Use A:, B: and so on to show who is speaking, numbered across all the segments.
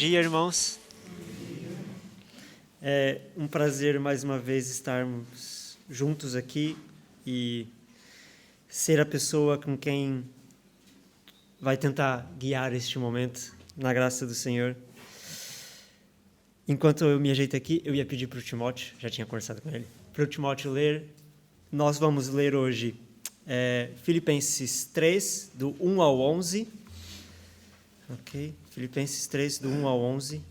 A: dia, irmãos. É um prazer mais uma vez estarmos juntos aqui e ser a pessoa com quem vai tentar guiar este momento, na graça do Senhor. Enquanto eu me ajeito aqui, eu ia pedir para o Timóteo, já tinha conversado com ele, para o Timóteo ler. Nós vamos ler hoje Filipenses 3, do 1 ao 11. Ok, Filipenses 3, do 1 ao 11.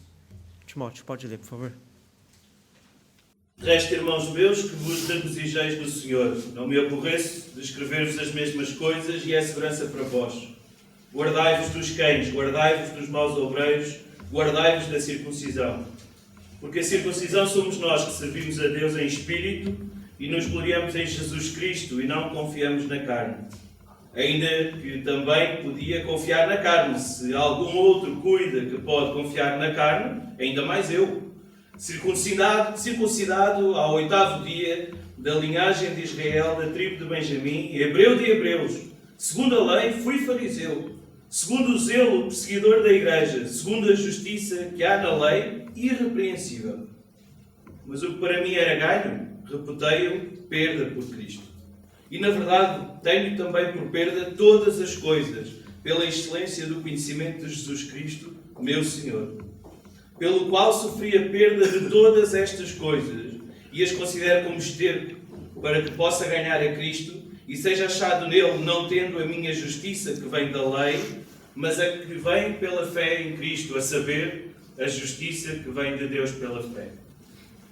A: Timóteo, pode ler, por favor.
B: Resta, irmãos meus, que vos regozijeis no Senhor. Não me aborreço de escrever-vos as mesmas coisas e é segurança para vós. Guardai-vos dos cães, guardai-vos dos maus obreiros, guardai-vos da circuncisão. Porque a circuncisão somos nós que servimos a Deus em espírito e nos gloriamos em Jesus Cristo e não confiamos na carne. Ainda que também podia confiar na carne. Se algum outro cuida que pode confiar na carne, ainda mais eu. Circuncidado ao 8º dia, da linhagem de Israel, da tribo de Benjamim, hebreu de hebreus. Segundo a lei, fui fariseu. Segundo o zelo, perseguidor da igreja. Segundo a justiça que há na lei, irrepreensível. Mas o que para mim era ganho, reputei-o perda por Cristo. E na verdade, tenho também por perda todas as coisas, pela excelência do conhecimento de Jesus Cristo, meu Senhor. Pelo qual sofri a perda de todas estas coisas, e as considero como esterco, para que possa ganhar a Cristo, e seja achado nele, não tendo a minha justiça que vem da lei, mas a que vem pela fé em Cristo, a saber, a justiça que vem de Deus pela fé.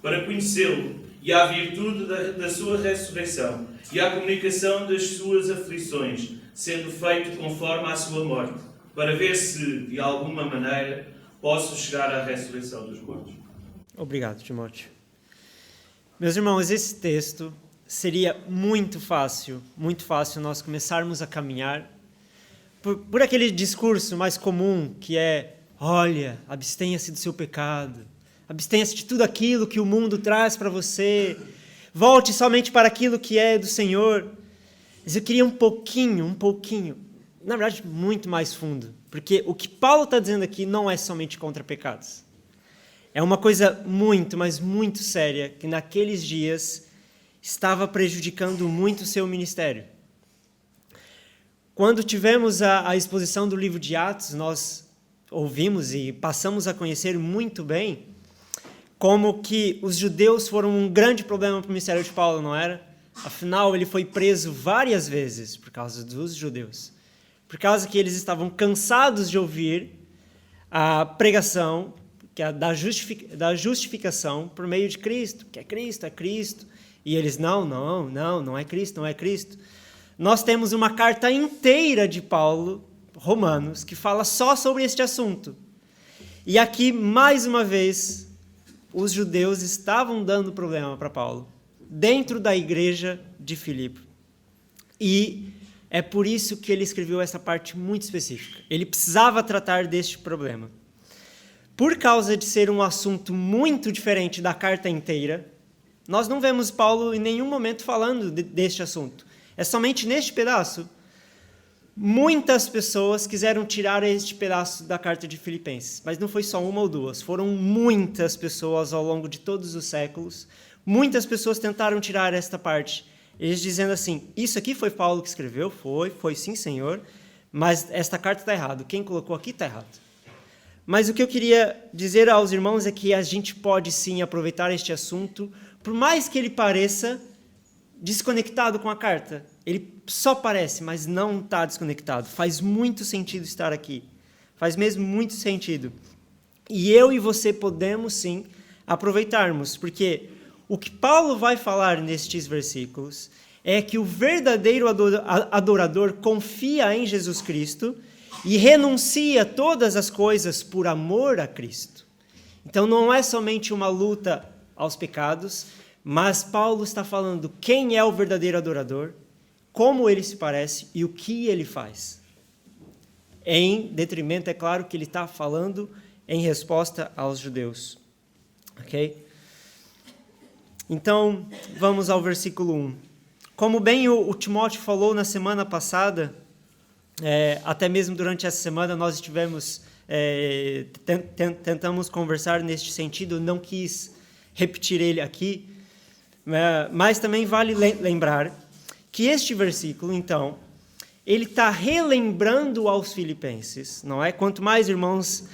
B: Para conhecê-lo, e à virtude da sua ressurreição, e à comunicação das suas aflições, sendo feito conforme à sua morte, para ver se, de alguma maneira, posso chegar à ressurreição dos mortos.
A: Obrigado, Timóteo. Meus irmãos, esse texto seria muito fácil nós começarmos a caminhar por aquele discurso mais comum que é: olha, abstenha-se do seu pecado, abstenha-se de tudo aquilo que o mundo traz para você, volte somente para aquilo que é do Senhor. Mas eu queria um pouquinho, na verdade muito mais fundo, porque o que Paulo está dizendo aqui não é somente contra pecados. É uma coisa muito, mas muito séria, que naqueles dias estava prejudicando muito o seu ministério. Quando tivemos a exposição do livro de Atos, nós ouvimos e passamos a conhecer muito bem como que os judeus foram um grande problema para o ministério de Paulo, não era? Afinal, ele foi preso várias vezes por causa dos judeus. Por causa que eles estavam cansados de ouvir a pregação da justificação por meio de Cristo, que é Cristo. E eles, não é Cristo. Nós temos uma carta inteira de Paulo, Romanos, que fala só sobre este assunto. E aqui, mais uma vez, os judeus estavam dando problema para Paulo, dentro da igreja de Filipe. E é por isso que ele escreveu essa parte muito específica. Ele precisava tratar deste problema. Por causa de ser um assunto muito diferente da carta inteira, nós não vemos Paulo em nenhum momento falando deste assunto. É somente neste pedaço. Muitas pessoas quiseram tirar este pedaço da carta de Filipenses, mas não foi só uma ou duas, foram muitas pessoas ao longo de todos os séculos. Muitas pessoas tentaram tirar esta parte, eles dizendo assim: isso aqui foi Paulo que escreveu? Foi sim, Senhor, mas esta carta está errada, quem colocou aqui está errado. Mas o que eu queria dizer aos irmãos é que a gente pode sim aproveitar este assunto, por mais que ele pareça desconectado com a carta. Ele só parece, mas não está desconectado. Faz muito sentido estar aqui. Faz mesmo muito sentido. E eu e você podemos sim aproveitarmos, porque o que Paulo vai falar nestes versículos é que o verdadeiro adorador confia em Jesus Cristo e renuncia todas as coisas por amor a Cristo. Então não é somente uma luta aos pecados, mas Paulo está falando quem é o verdadeiro adorador, como ele se parece e o que ele faz. Em detrimento, é claro, que ele está falando em resposta aos judeus. Ok? Então, vamos ao versículo 1. Como bem o Timóteo falou na semana passada, até mesmo durante essa semana nós estivemos tentamos conversar neste sentido, não quis repetir ele aqui, mas também vale lembrar que este versículo, então, ele está relembrando aos filipenses, não é? Quanto mais, irmãos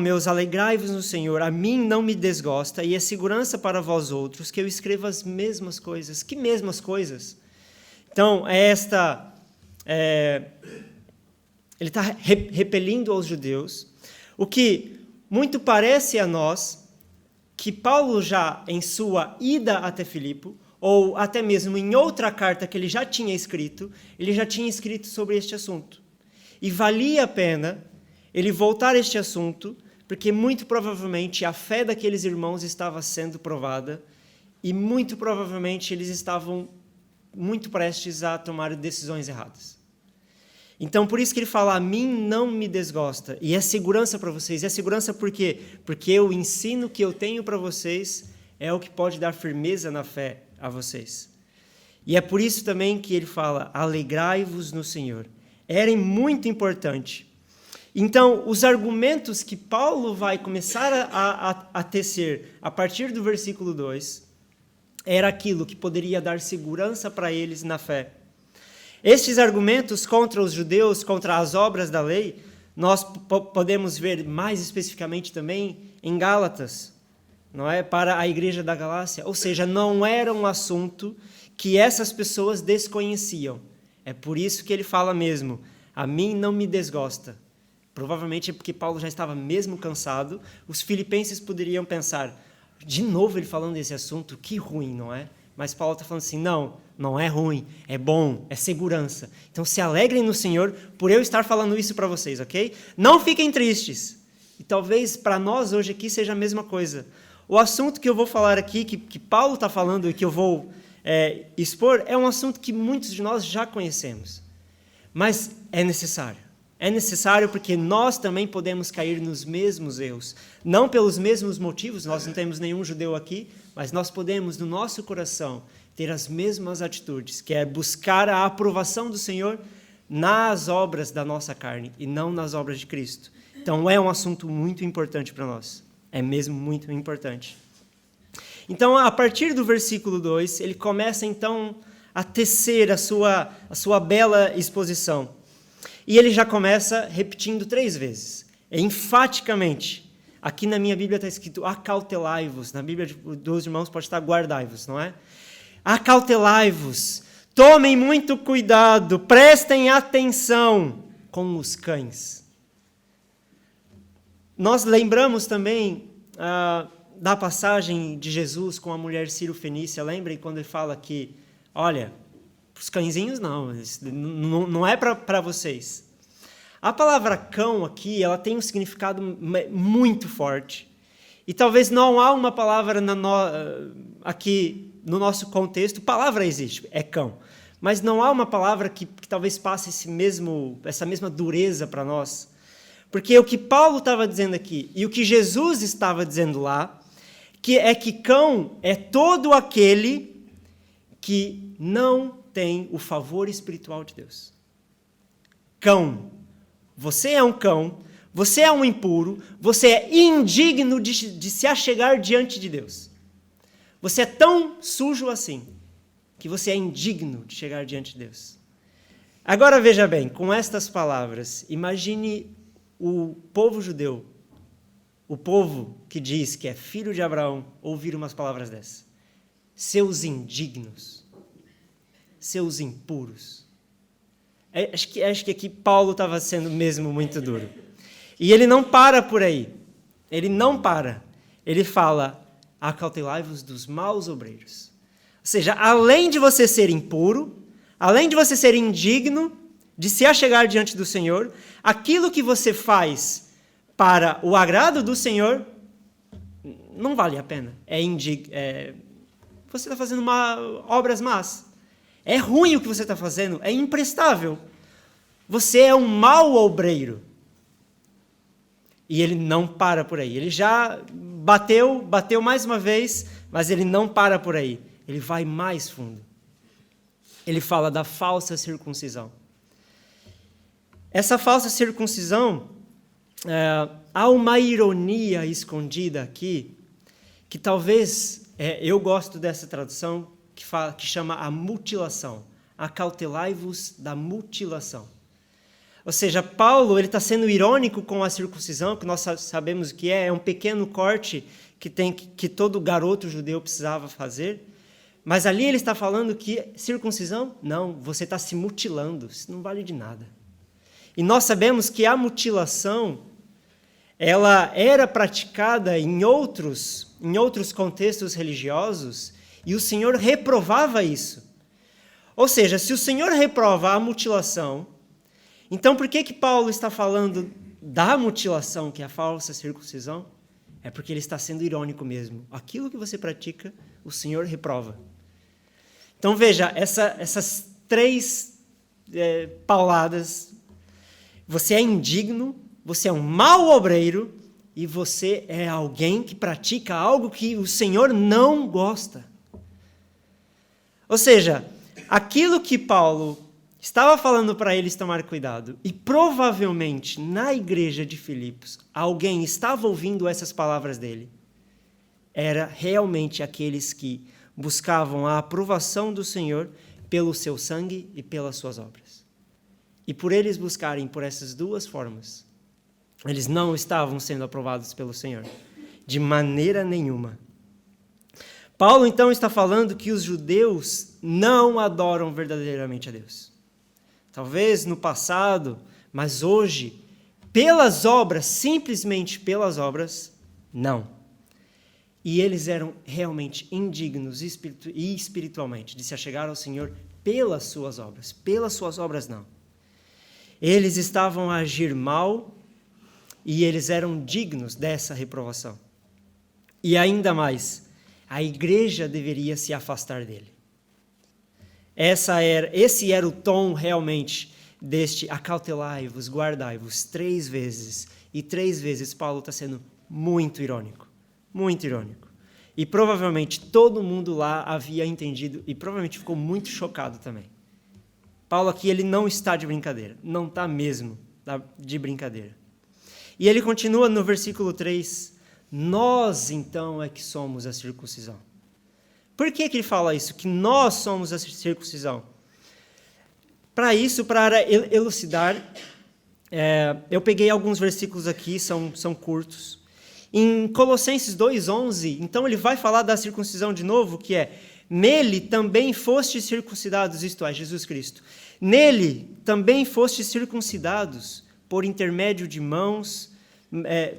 A: meus, alegrai-vos no Senhor, a mim não me desgosta, e é segurança para vós outros que eu escreva as mesmas coisas. Que mesmas coisas? Então, ele está repelindo aos judeus, o que muito parece a nós que Paulo já, em sua ida até Filipe, ou até mesmo em outra carta que ele já tinha escrito sobre este assunto. E valia a pena ele voltar a este assunto, porque muito provavelmente a fé daqueles irmãos estava sendo provada, e muito provavelmente eles estavam muito prestes a tomar decisões erradas. Então, por isso que ele fala, a mim não me desgosta. E é segurança para vocês. É segurança por quê? Porque o ensino que eu tenho para vocês é o que pode dar firmeza na fé a vocês. E é por isso também que ele fala, alegrai-vos no Senhor. Era muito importante. Então, os argumentos que Paulo vai começar a tecer a partir do versículo 2, era aquilo que poderia dar segurança para eles na fé. Estes argumentos contra os judeus, contra as obras da lei, nós podemos ver mais especificamente também em Gálatas, não é? Para a igreja da Galácia. Ou seja, não era um assunto que essas pessoas desconheciam. É por isso que ele fala mesmo, a mim não me desgosta. Provavelmente é porque Paulo já estava mesmo cansado. Os filipenses poderiam pensar, de novo ele falando desse assunto, que ruim, não é? Mas Paulo está falando assim, não é ruim, é bom, é segurança. Então se alegrem no Senhor por eu estar falando isso para vocês, ok? Não fiquem tristes. E talvez para nós hoje aqui seja a mesma coisa. O assunto que eu vou falar aqui, que Paulo está falando e que eu vou expor, é um assunto que muitos de nós já conhecemos. Mas é necessário. É necessário porque nós também podemos cair nos mesmos erros. Não pelos mesmos motivos, nós não temos nenhum judeu aqui, mas nós podemos, no nosso coração, ter as mesmas atitudes, que é buscar a aprovação do Senhor nas obras da nossa carne e não nas obras de Cristo. Então é um assunto muito importante para nós. É mesmo muito importante. Então, a partir do versículo 2, ele começa então a tecer a sua bela exposição. E ele já começa repetindo 3 vezes, enfaticamente. Aqui na minha Bíblia está escrito acautelai-vos, na Bíblia dos irmãos pode estar guardai-vos, não é? Acautelai-vos, tomem muito cuidado, prestem atenção com os cães. Nós lembramos também da passagem de Jesus com a mulher Ciro-Fenícia, lembrem quando ele fala que, olha, os cãezinhos não é para vocês. A palavra cão aqui, ela tem um significado muito forte. E talvez não há uma palavra aqui no nosso contexto, palavra existe, é cão. Mas não há uma palavra que talvez passe essa mesma dureza para nós. Porque o que Paulo estava dizendo aqui e o que Jesus estava dizendo lá, é que cão é todo aquele que não tem o favor espiritual de Deus. Cão. Você é um cão, você é um impuro, você é indigno de se achegar diante de Deus. Você é tão sujo assim, que você é indigno de chegar diante de Deus. Agora veja bem, com estas palavras, imagine o povo judeu, o povo que diz que é filho de Abraão, ouvir umas palavras dessas. Seus indignos, seus impuros. Acho que aqui Paulo estava sendo mesmo muito duro. E ele não para por aí. Ele não para. Ele fala, acautelai-vos dos maus obreiros. Ou seja, além de você ser impuro, além de você ser indigno de se achegar diante do Senhor, aquilo que você faz para o agrado do Senhor não vale a pena. Você está fazendo obras más. É ruim o que você está fazendo, é imprestável. Você é um mau obreiro. E ele não para por aí. Ele já bateu mais uma vez, mas ele não para por aí. Ele vai mais fundo. Ele fala da falsa circuncisão. Essa falsa circuncisão há uma ironia escondida aqui, que talvez, eu gosto dessa tradução, que chama a mutilação. Acautelai-vos da mutilação. Ou seja, Paulo está sendo irônico com a circuncisão, que nós sabemos que é um pequeno corte que todo garoto judeu precisava fazer. Mas ali ele está falando que circuncisão, não, você está se mutilando, isso não vale de nada. E nós sabemos que a mutilação, ela era praticada em outros contextos religiosos, e o Senhor reprovava isso. Ou seja, se o Senhor reprova a mutilação, então por que Paulo está falando da mutilação, que é a falsa circuncisão? É porque ele está sendo irônico mesmo. Aquilo que você pratica, o Senhor reprova. Então veja, essas 3 pauladas: você é indigno, você é um mau obreiro e você é alguém que pratica algo que o Senhor não gosta. Ou seja, aquilo que Paulo estava falando para eles tomar cuidado, e provavelmente na igreja de Filipos alguém estava ouvindo essas palavras dele, era realmente aqueles que buscavam a aprovação do Senhor pelo seu sangue e pelas suas obras. E por eles buscarem por essas 2 formas, eles não estavam sendo aprovados pelo Senhor, de maneira nenhuma. Paulo então está falando que os judeus não adoram verdadeiramente a Deus. Talvez no passado, mas hoje, pelas obras, simplesmente pelas obras, não. E eles eram realmente indignos espiritualmente de se achegar ao Senhor pelas suas obras não. Eles estavam a agir mal e eles eram dignos dessa reprovação. E ainda mais, a igreja deveria se afastar dele. Esse era o tom realmente deste acautelai-vos, guardai-vos 3 vezes. E 3 vezes Paulo está sendo muito irônico. Muito irônico. E provavelmente todo mundo lá havia entendido e provavelmente ficou muito chocado também. Paulo aqui, ele não está de brincadeira. Não está mesmo de brincadeira. E ele continua no versículo 3. Nós, então, é que somos a circuncisão. Por que ele fala isso? Que nós somos a circuncisão? Para elucidar, eu peguei alguns versículos aqui, são curtos. Em Colossenses 2,11, então ele vai falar da circuncisão de novo, que é: nele também fostes circuncidados, isto é, Jesus Cristo. Nele também fostes circuncidados por intermédio de mãos,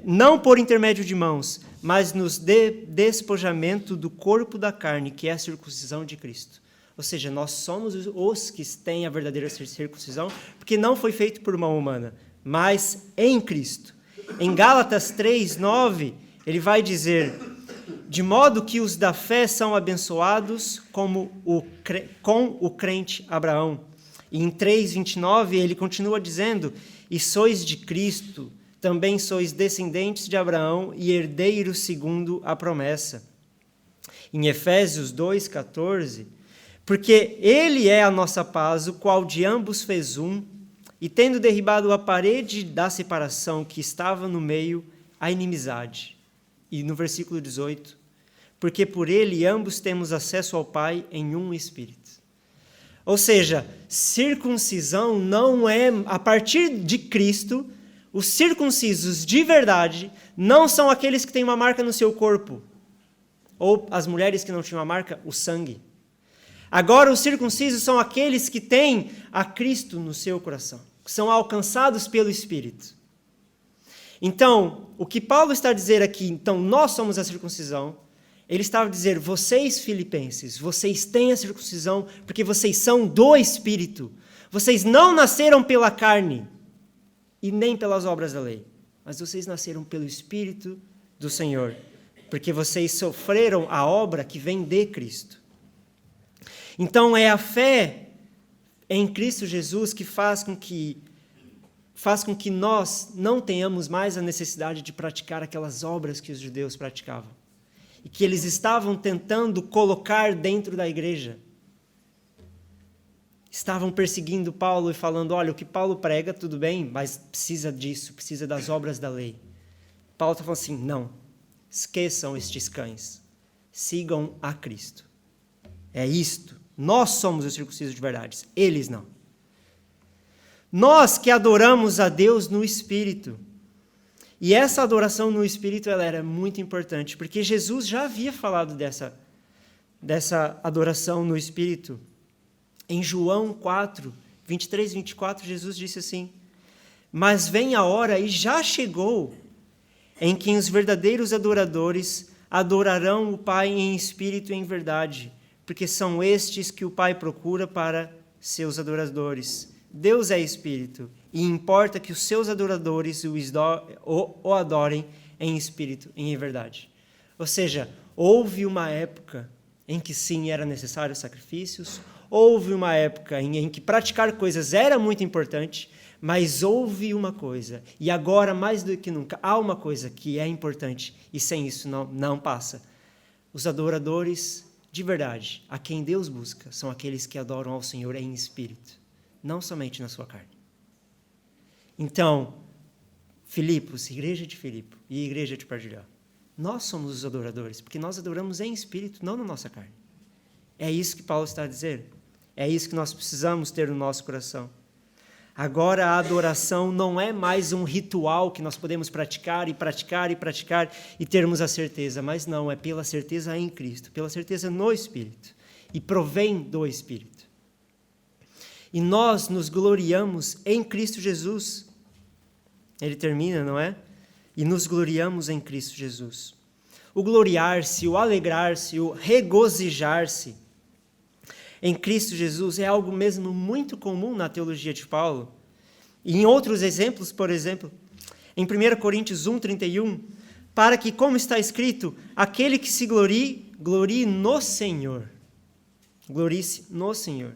A: não por intermédio de mãos, mas nos despojamento do corpo da carne, que é a circuncisão de Cristo. Ou seja, nós somos os que têm a verdadeira circuncisão, porque não foi feito por mão humana, mas em Cristo. Em Gálatas 3:9, ele vai dizer: de modo que os da fé são abençoados com o crente Abraão. E em 3:29 ele continua dizendo: e sois de Cristo, também sois descendentes de Abraão e herdeiros segundo a promessa. Em Efésios 2:14, porque ele é a nossa paz, o qual de ambos fez um, e tendo derribado a parede da separação que estava no meio, a inimizade. E no versículo 18, porque por ele ambos temos acesso ao Pai em um Espírito. Ou seja, circuncisão não é, a partir de Cristo, os circuncisos de verdade não são aqueles que têm uma marca no seu corpo, ou as mulheres que não tinham a marca, o sangue. Agora, os circuncisos são aqueles que têm a Cristo no seu coração, que são alcançados pelo Espírito. Então, o que Paulo está a dizer aqui, então nós somos a circuncisão, ele estava a dizer: vocês filipenses, vocês têm a circuncisão porque vocês são do Espírito. Vocês não nasceram pela carne e nem pelas obras da lei, mas vocês nasceram pelo Espírito do Senhor, porque vocês sofreram a obra que vem de Cristo. Então é a fé em Cristo Jesus que faz com que nós não tenhamos mais a necessidade de praticar aquelas obras que os judeus praticavam e que eles estavam tentando colocar dentro da igreja. estavam perseguindo Paulo e falando, olha, o que Paulo prega, tudo bem, mas precisa disso, precisa das obras da lei. Paulo está falando assim, não, esqueçam estes cães, sigam a Cristo. É isto, nós somos os circuncisos de verdade, eles não. Nós que adoramos a Deus no Espírito. E essa adoração no Espírito ela era muito importante, porque Jesus já havia falado dessa adoração no Espírito. Em João 4, 23 e 24, Jesus disse assim, mas vem a hora, e já chegou, em que os verdadeiros adoradores adorarão o Pai em espírito e em verdade, porque são estes que o Pai procura para seus adoradores. Deus é espírito, e importa que os seus adoradores o adorem em espírito e em verdade. Ou seja, houve uma época em que sim, era necessário sacrifícios, houve uma época em que praticar coisas era muito importante, mas houve uma coisa, e agora mais do que nunca, há uma coisa que é importante, e sem isso não passa. Os adoradores de verdade, a quem Deus busca, são aqueles que adoram ao Senhor em espírito, não somente na sua carne. Então, Filipos, igreja de Filipe e igreja de Pardilhó, nós somos os adoradores, porque nós adoramos em espírito, não na nossa carne. É isso que Paulo está a dizer. É isso que nós precisamos ter no nosso coração. Agora a adoração não é mais um ritual que nós podemos praticar e termos a certeza, mas não, é pela certeza em Cristo, pela certeza no Espírito, e provém do Espírito. E nós nos gloriamos em Cristo Jesus. Ele termina, não é? E nos gloriamos em Cristo Jesus. O gloriar-se, o alegrar-se, o regozijar-se em Cristo Jesus é algo mesmo muito comum na teologia de Paulo. E em outros exemplos, por exemplo, em 1 Coríntios 1:31, para que, como está escrito, aquele que se glorie no Senhor. Glorie-se no Senhor.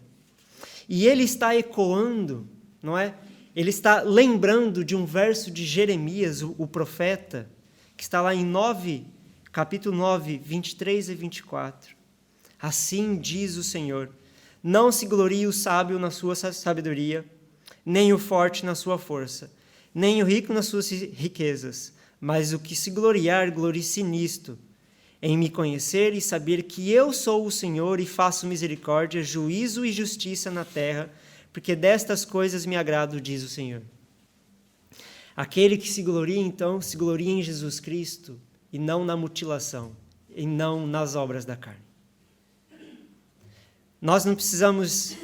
A: E ele está ecoando, não é? Ele está lembrando de um verso de Jeremias, o profeta, que está lá em capítulo 9, 23 e 24. Assim diz o Senhor, não se glorie o sábio na sua sabedoria, nem o forte na sua força, nem o rico nas suas riquezas, mas o que se gloriar, glorie-se nisto, em me conhecer e saber que eu sou o Senhor e faço misericórdia, juízo e justiça na terra, porque destas coisas me agrado, diz o Senhor. Aquele que se gloria, então, se gloria em Jesus Cristo, e não na mutilação, e não nas obras da carne. Nós não precisamos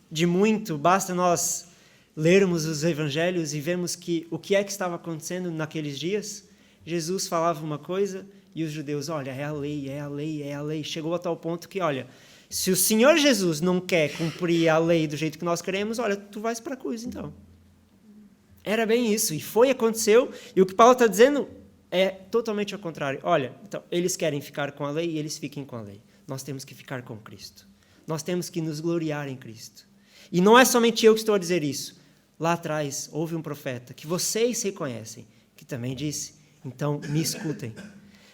A: de muito, basta nós lermos os evangelhos e vermos que o que é que estava acontecendo naqueles dias. Jesus falava uma coisa e os judeus, olha, é a lei, é a lei, é a lei. Chegou a tal ponto que, olha, se o Senhor Jesus não quer cumprir a lei do jeito que nós queremos, olha, tu vais para a cruz então. Era bem isso, e aconteceu, e o que Paulo está dizendo é totalmente ao contrário. Olha, então, eles querem ficar com a lei e eles fiquem com a lei. Nós temos que ficar com Cristo. Nós temos que nos gloriar em Cristo. E não é somente eu que estou a dizer isso. Lá atrás, houve um profeta que vocês reconhecem, que também disse, então me escutem.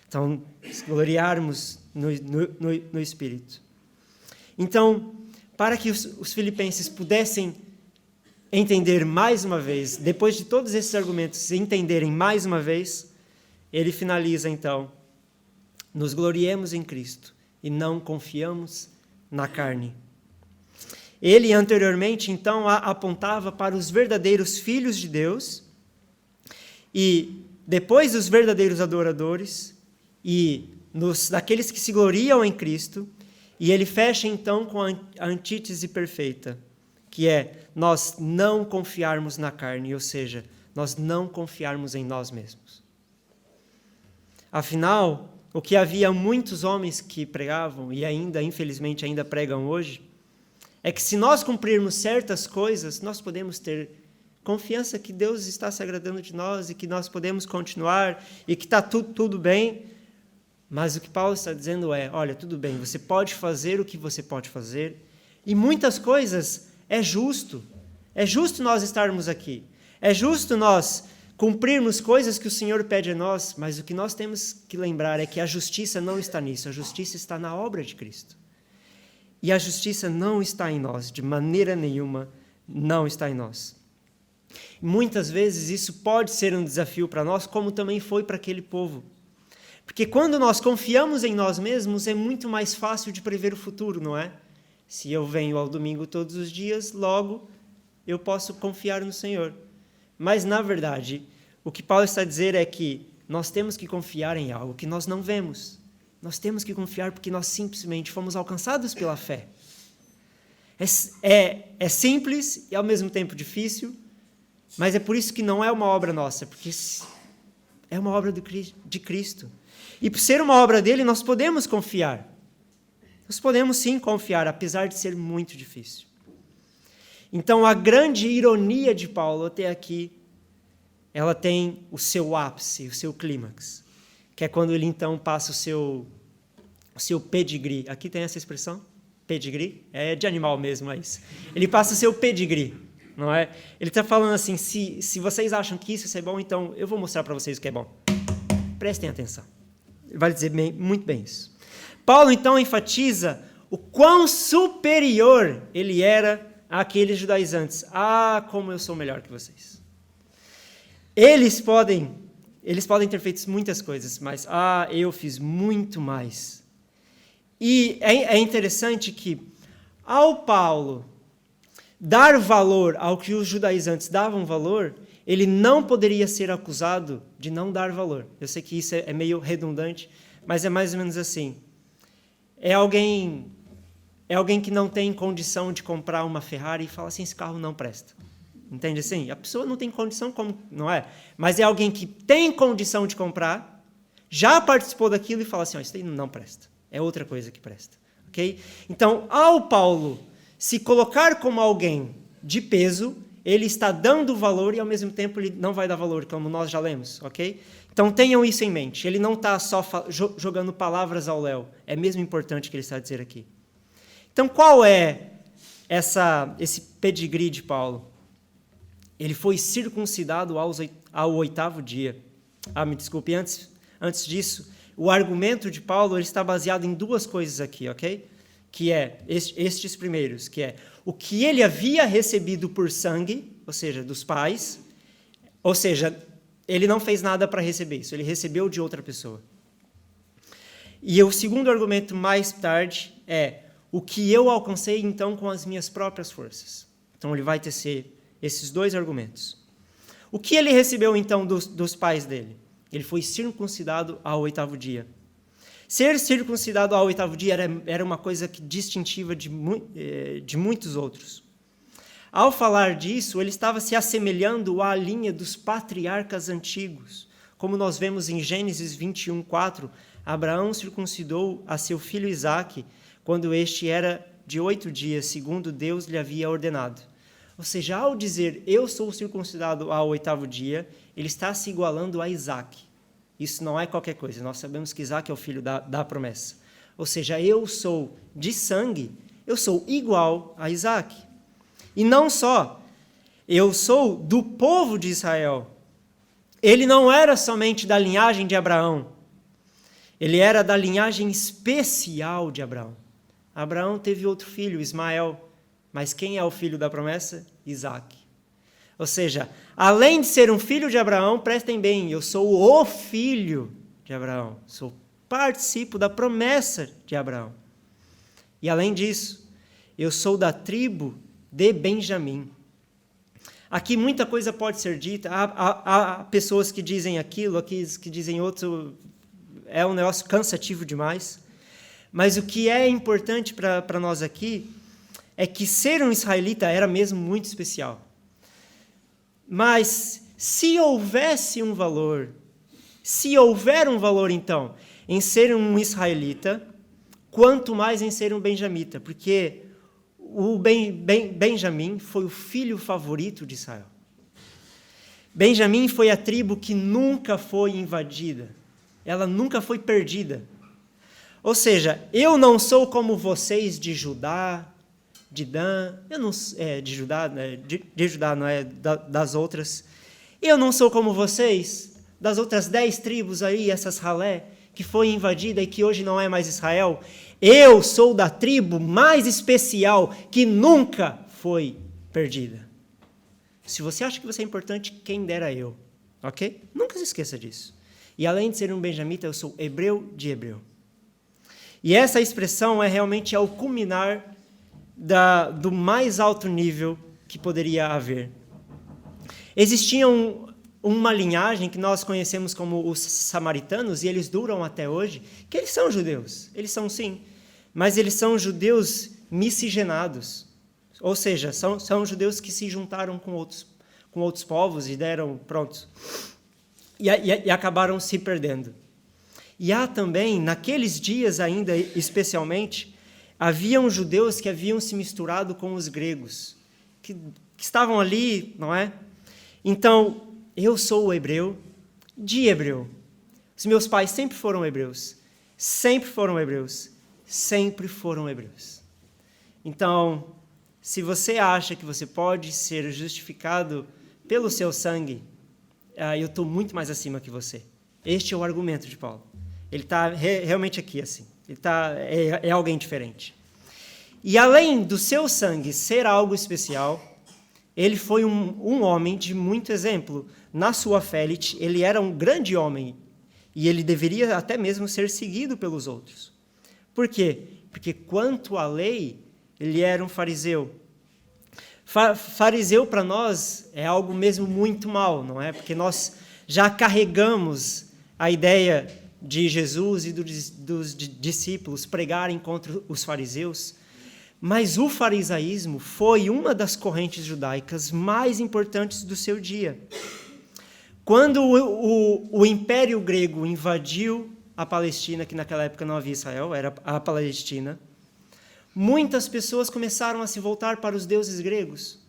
A: Então, nos gloriarmos no Espírito. Então, para que os filipenses pudessem entender mais uma vez, depois de todos esses argumentos, entenderem mais uma vez, ele finaliza então, nos gloriemos em Cristo e não confiamos na carne. Ele anteriormente então apontava para os verdadeiros filhos de Deus e depois os verdadeiros adoradores e daqueles que se gloriam em Cristo, e ele fecha então com a antítese perfeita, que é nós não confiarmos na carne, ou seja, nós não confiarmos em nós mesmos. Afinal, o que havia muitos homens que pregavam, e ainda, infelizmente, ainda pregam hoje, é que se nós cumprirmos certas coisas, nós podemos ter confiança que Deus está se agradando de nós e que nós podemos continuar e que está tudo bem. Mas o que Paulo está dizendo é, olha, tudo bem, você pode fazer o que você pode fazer e muitas coisas é justo nós estarmos aqui, é justo nós cumprirmos coisas que o Senhor pede a nós, mas o que nós temos que lembrar é que a justiça não está nisso, a justiça está na obra de Cristo. E a justiça não está em nós, de maneira nenhuma não está em nós. Muitas vezes isso pode ser um desafio para nós, como também foi para aquele povo. Porque quando nós confiamos em nós mesmos, é muito mais fácil de prever o futuro, não é? Se eu venho ao domingo todos os dias, logo eu posso confiar no Senhor. Mas, na verdade, o que Paulo está a dizer é que nós temos que confiar em algo que nós não vemos. Nós temos que confiar porque nós simplesmente fomos alcançados pela fé. É simples e, ao mesmo tempo, difícil, mas é por isso que não é uma obra nossa, porque é uma obra de Cristo. E por ser uma obra dele, nós podemos confiar. Nós podemos sim confiar, apesar de ser muito difícil. Então, a grande ironia de Paulo até aqui, ela tem o seu ápice, o seu clímax, que é quando ele então passa o seu pedigree. Aqui tem essa expressão? Pedigree? É de animal mesmo, é isso. Ele passa o seu pedigree, não é? Ele está falando assim, se vocês acham que isso é bom, então eu vou mostrar para vocês o que é bom. Prestem atenção. Ele vai dizer muito bem isso. Paulo, então, enfatiza o quão superior ele era àqueles judaizantes. Ah, como eu sou melhor que vocês. Eles podem ter feito muitas coisas, mas eu fiz muito mais. E é interessante que, ao Paulo dar valor ao que os judaizantes davam valor, ele não poderia ser acusado de não dar valor. Eu sei que isso é meio redundante, mas é mais ou menos assim. É alguém que não tem condição de comprar uma Ferrari e fala assim, esse carro não presta. Entende assim? A pessoa não tem condição, como não é? Mas é alguém que tem condição de comprar, já participou daquilo e fala assim, isso aí não presta. É outra coisa que presta. Okay? Então, ao Paulo se colocar como alguém de peso, ele está dando valor e, ao mesmo tempo, ele não vai dar valor, como nós já lemos. Okay? Então, tenham isso em mente. Ele não está só jogando palavras ao léu. É mesmo importante o que ele está a dizer aqui. Então, qual é esse pedigree de Paulo? Ele foi circuncidado ao 8º dia. Me desculpe, antes disso, o argumento de Paulo ele está baseado em duas coisas aqui, ok? Que é estes primeiros, que é o que ele havia recebido por sangue, ou seja, dos pais, ou seja, ele não fez nada para receber isso, ele recebeu de outra pessoa. E o segundo argumento mais tarde é o que eu alcancei então com as minhas próprias forças. Então ele vai tecer esses dois argumentos. O que ele recebeu então dos pais dele? Ele foi circuncidado ao 8º dia. Ser circuncidado ao 8º dia era uma coisa distintiva de muitos outros. Ao falar disso, ele estava se assemelhando à linha dos patriarcas antigos. Como nós vemos em Gênesis 21:4, Abraão circuncidou a seu filho Isaque quando este era de 8 dias, segundo Deus lhe havia ordenado. Ou seja, ao dizer, eu sou circuncidado ao 8º dia, ele está se igualando a Isaque. Isso não é qualquer coisa, nós sabemos que Isaque é o filho da promessa. Ou seja, eu sou de sangue, eu sou igual a Isaque. E não só, eu sou do povo de Israel. Ele não era somente da linhagem de Abraão, ele era da linhagem especial de Abraão. Abraão teve outro filho, Ismael. Mas quem é o filho da promessa? Isaque. Ou seja, além de ser um filho de Abraão, prestem bem, eu sou o filho de Abraão. Participo da promessa de Abraão. E além disso, eu sou da tribo de Benjamim. Aqui muita coisa pode ser dita. Há pessoas que dizem aquilo, aqui que dizem outro. É um negócio cansativo demais. Mas o que é importante para nós aqui é que ser um israelita era mesmo muito especial. Mas se houvesse um valor, se houver um valor, então, em ser um israelita, quanto mais em ser um benjamita, porque o Benjamim foi o filho favorito de Israel. Benjamim foi a tribo que nunca foi invadida, ela nunca foi perdida. Ou seja, eu não sou como vocês de Judá, de Dan, de Judá, não é das outras. Eu não sou como vocês, das outras 10 tribos aí, essas ralé, que foi invadida e que hoje não é mais Israel. Eu sou da tribo mais especial que nunca foi perdida. Se você acha que você é importante, quem dera eu. Ok? Nunca se esqueça disso. E além de ser um benjamita, eu sou hebreu de hebreu. E essa expressão realmente o culminar do mais alto nível que poderia haver. Existia uma linhagem que nós conhecemos como os samaritanos, e eles duram até hoje, que eles são judeus. Eles são sim, mas eles são judeus miscigenados. Ou seja, são judeus que se juntaram com outros povos e deram, pronto, e acabaram se perdendo. E há também, naqueles dias ainda especialmente, haviam judeus que haviam se misturado com os gregos, que estavam ali, não é? Então, eu sou o hebreu de hebreu. Os meus pais sempre foram hebreus. Sempre foram hebreus. Sempre foram hebreus. Então, se você acha que você pode ser justificado pelo seu sangue, eu estou muito mais acima que você. Este é o argumento de Paulo. Ele está realmente aqui assim. Ele é alguém diferente. E além do seu sangue ser algo especial, ele foi um homem de muito exemplo. Na sua fé, ele era um grande homem. E ele deveria até mesmo ser seguido pelos outros. Por quê? Porque quanto à lei, ele era um fariseu. Fariseu para nós é algo mesmo muito mal, não é? Porque nós já carregamos a ideia de Jesus e dos discípulos pregarem contra os fariseus, mas o farisaísmo foi uma das correntes judaicas mais importantes do seu dia. Quando o Império Grego invadiu a Palestina, que naquela época não havia Israel, era a Palestina, muitas pessoas começaram a se voltar para os deuses gregos.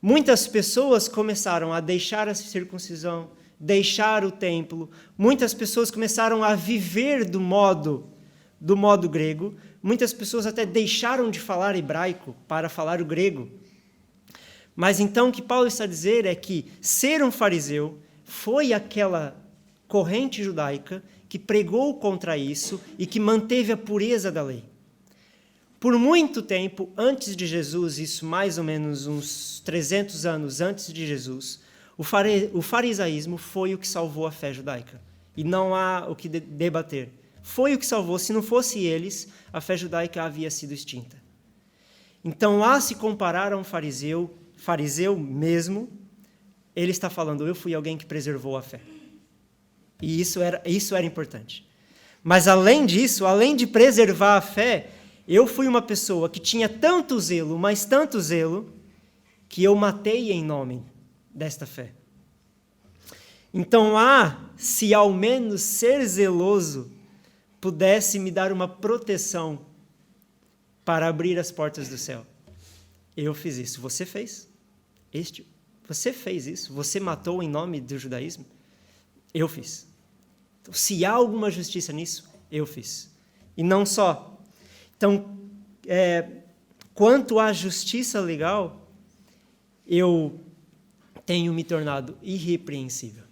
A: Muitas pessoas começaram a deixar a circuncisão, deixar o templo. Muitas pessoas começaram a viver do modo grego. Muitas pessoas até deixaram de falar hebraico para falar o grego. Mas então o que Paulo está a dizer é que ser um fariseu foi aquela corrente judaica que pregou contra isso e que manteve a pureza da lei. Por muito tempo, antes de Jesus, isso mais ou menos uns 300 anos antes de Jesus, o farisaísmo foi o que salvou a fé judaica. E não há o que debater. Foi o que salvou. Se não fosse eles, a fé judaica havia sido extinta. Então, a se comparar a um fariseu mesmo, ele está falando, eu fui alguém que preservou a fé. E isso era importante. Mas, além disso, além de preservar a fé, eu fui uma pessoa que tinha tanto zelo, mas tanto zelo, que eu matei em nome desta fé. Então, se ao menos ser zeloso pudesse me dar uma proteção para abrir as portas do céu. Eu fiz isso. Você fez? Você fez isso? Você matou em nome do judaísmo? Eu fiz. Então, se há alguma justiça nisso, eu fiz. E não só. Então, quanto à justiça legal, eu tenho me tornado irrepreensível.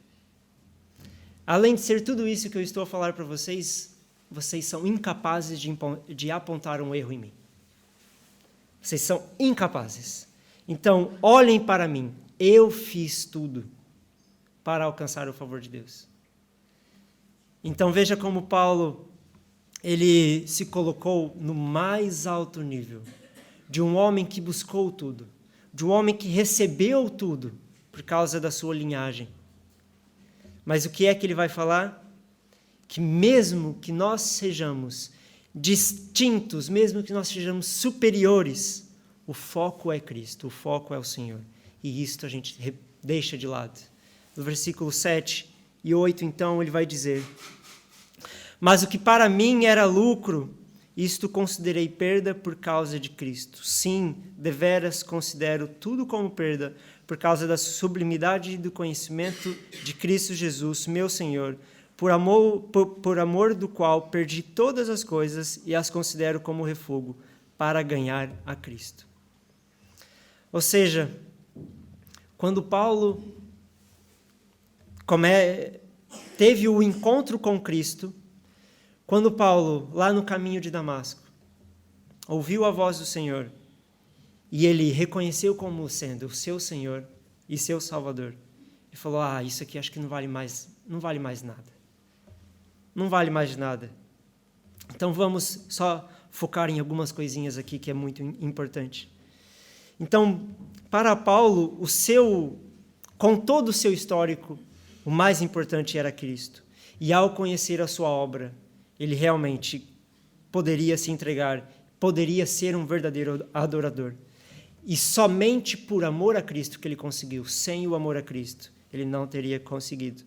A: Além de ser tudo isso que eu estou a falar para vocês, vocês são incapazes de apontar um erro em mim. Vocês são incapazes. Então, olhem para mim. Eu fiz tudo para alcançar o favor de Deus. Então, veja como Paulo, ele se colocou no mais alto nível de um homem que buscou tudo, de um homem que recebeu tudo por causa da sua linhagem. Mas o que é que ele vai falar? Que mesmo que nós sejamos distintos, mesmo que nós sejamos superiores, o foco é Cristo, o foco é o Senhor. E isto a gente deixa de lado. No versículo 7 e 8, então, ele vai dizer: mas o que para mim era lucro, isto considerei perda por causa de Cristo. Sim, deveras considero tudo como perda, por causa da sublimidade do conhecimento de Cristo Jesus, meu Senhor, por amor do qual perdi todas as coisas e as considero como refúgio, para ganhar a Cristo. Ou seja, quando Paulo teve o encontro com Cristo, Quando Paulo, lá no caminho de Damasco, ouviu a voz do Senhor e ele reconheceu como sendo o seu Senhor e seu Salvador, ele falou, isso aqui acho que não vale mais nada. Não vale mais nada. Então vamos só focar em algumas coisinhas aqui que é muito importante. Então, para Paulo, com todo o seu histórico, o mais importante era Cristo. E ao conhecer a sua obra, ele realmente poderia se entregar, poderia ser um verdadeiro adorador. E somente por amor a Cristo que ele conseguiu. Sem o amor a Cristo, ele não teria conseguido.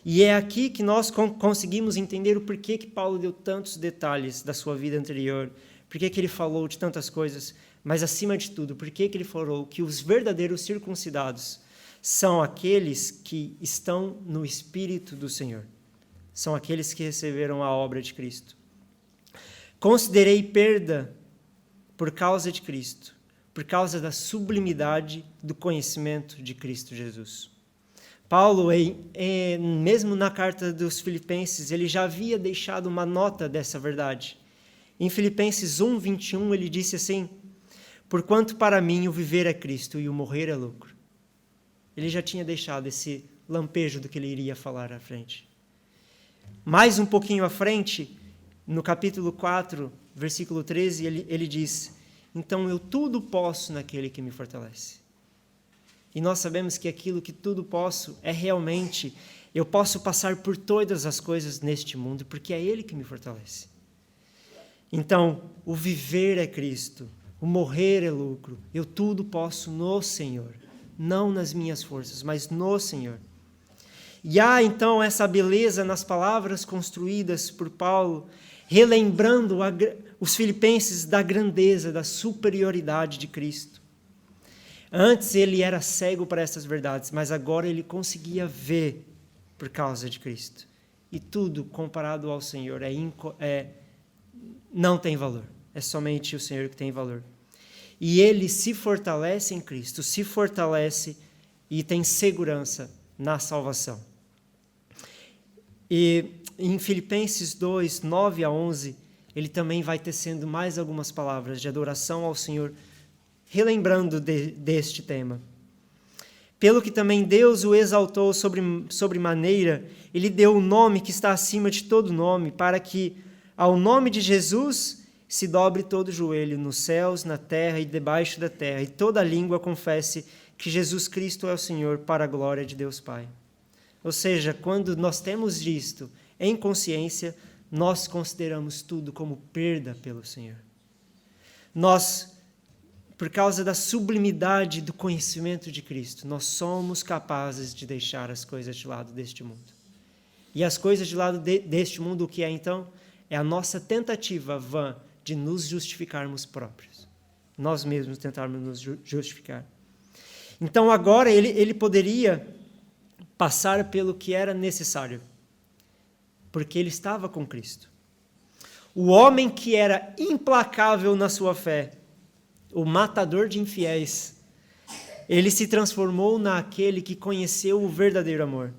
A: E é aqui que nós conseguimos entender o porquê que Paulo deu tantos detalhes da sua vida anterior, porquê que ele falou de tantas coisas, mas acima de tudo, porquê que ele falou que os verdadeiros circuncidados são aqueles que estão no Espírito do Senhor. São aqueles que receberam a obra de Cristo. Considerei perda por causa de Cristo, por causa da sublimidade do conhecimento de Cristo Jesus. Paulo, mesmo na carta dos Filipenses, ele já havia deixado uma nota dessa verdade. Em Filipenses 1, 21, ele disse assim, porquanto para mim o viver é Cristo e o morrer é lucro. Ele já tinha deixado esse lampejo do que ele iria falar à frente. Mais um pouquinho à frente, no capítulo 4, versículo 13, ele diz, então eu tudo posso naquele que me fortalece. E nós sabemos que aquilo que tudo posso é realmente, eu posso passar por todas as coisas neste mundo, porque é Ele que me fortalece. Então, o viver é Cristo, o morrer é lucro, eu tudo posso no Senhor, não nas minhas forças, mas no Senhor. E há então essa beleza nas palavras construídas por Paulo, relembrando os filipenses da grandeza, da superioridade de Cristo. Antes ele era cego para essas verdades, mas agora ele conseguia ver por causa de Cristo. E tudo comparado ao Senhor não tem valor. É somente o Senhor que tem valor. E ele se fortalece em Cristo, se fortalece e tem segurança na salvação. E em Filipenses 2, 9 a 11, ele também vai tecendo mais algumas palavras de adoração ao Senhor, relembrando deste tema. Pelo que também Deus o exaltou sobremaneira, ele deu o nome que está acima de todo nome, para que ao nome de Jesus se dobre todo o joelho nos céus, na terra e debaixo da terra, e toda língua confesse que Jesus Cristo é o Senhor, para a glória de Deus Pai. Ou seja, quando nós temos isto em consciência, nós consideramos tudo como perda pelo Senhor. Por causa da sublimidade do conhecimento de Cristo, nós somos capazes de deixar as coisas de lado deste mundo. E as coisas de lado deste mundo, o que é então? É a nossa tentativa vã de nos justificarmos próprios. Nós mesmos tentarmos nos justificar. Então agora ele poderia passar pelo que era necessário, porque ele estava com Cristo. O homem que era implacável na sua fé, o matador de infiéis, ele se transformou naquele que conheceu o verdadeiro amor.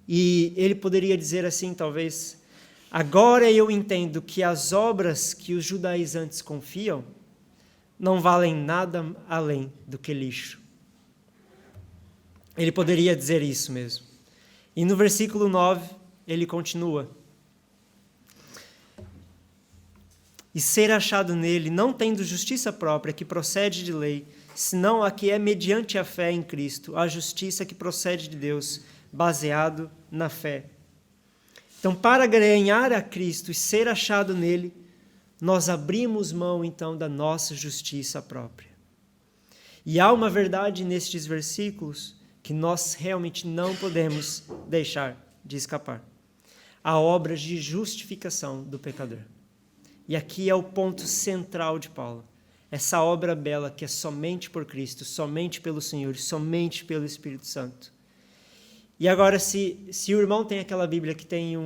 A: E ele poderia dizer assim, talvez, agora eu entendo que as obras que os judaizantes confiam não valem nada além do que lixo. Ele poderia dizer isso mesmo. E no versículo 9, ele continua. E ser achado nele, não tendo justiça própria que procede de lei, senão a que é mediante a fé em Cristo, a justiça que procede de Deus, baseado na fé. Então, para ganhar a Cristo e ser achado nele, nós abrimos mão, então, da nossa justiça própria. E há uma verdade nestes versículos que nós realmente não podemos deixar de escapar. A obra de justificação do pecador. E aqui é o ponto central de Paulo. Essa obra bela que é somente por Cristo, somente pelo Senhor, somente pelo Espírito Santo. E agora, se o irmão tem aquela Bíblia que tem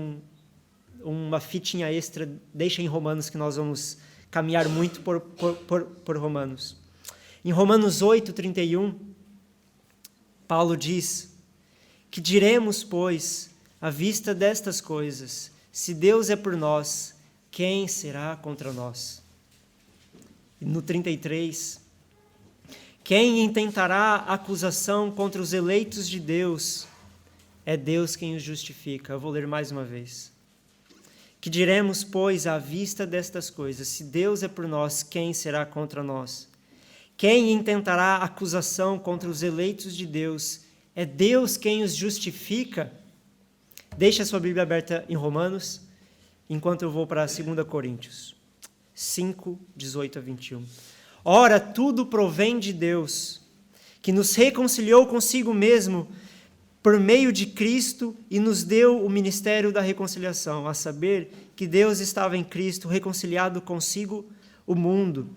A: uma fitinha extra, deixa em Romanos, que nós vamos caminhar muito por Romanos. Em Romanos 8, 31, Paulo diz: que diremos, pois, à vista destas coisas, Se Deus é por nós, quem será contra nós? E no 33, quem intentará acusação contra os eleitos de Deus? É Deus quem os justifica. Eu vou ler mais uma vez. Que diremos, pois, à vista destas coisas? Se Deus é por nós, quem será contra nós? Quem intentará acusação contra os eleitos de Deus? É Deus quem os justifica. Deixa a sua Bíblia aberta em Romanos, enquanto eu vou para 2 Coríntios 5, 18 a 21. Ora, tudo provém de Deus, que nos reconciliou consigo mesmo por meio de Cristo e nos deu o ministério da reconciliação, a saber que Deus estava em Cristo reconciliado consigo o mundo,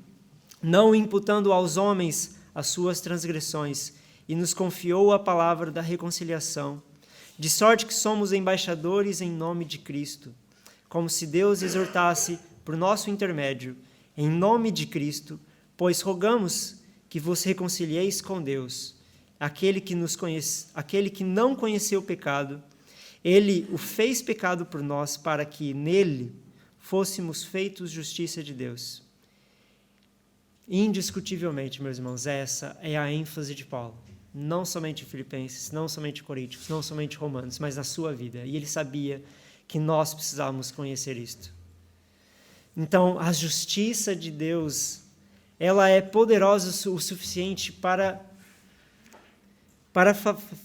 A: não imputando aos homens as suas transgressões, e nos confiou a palavra da reconciliação, de sorte que somos embaixadores em nome de Cristo, como se Deus exortasse por nosso intermédio, em nome de Cristo, pois rogamos que vos reconcilieis com Deus. Aquele que não conheceu o pecado, ele o fez pecado por nós, para que nele fôssemos feitos justiça de Deus. Indiscutivelmente, meus irmãos, essa é a ênfase de Paulo. Não somente em Filipenses, não somente em Coríntios, não somente em Romanos, mas na sua vida. E ele sabia que nós precisávamos conhecer isto. Então, a justiça de Deus, ela é poderosa o suficiente para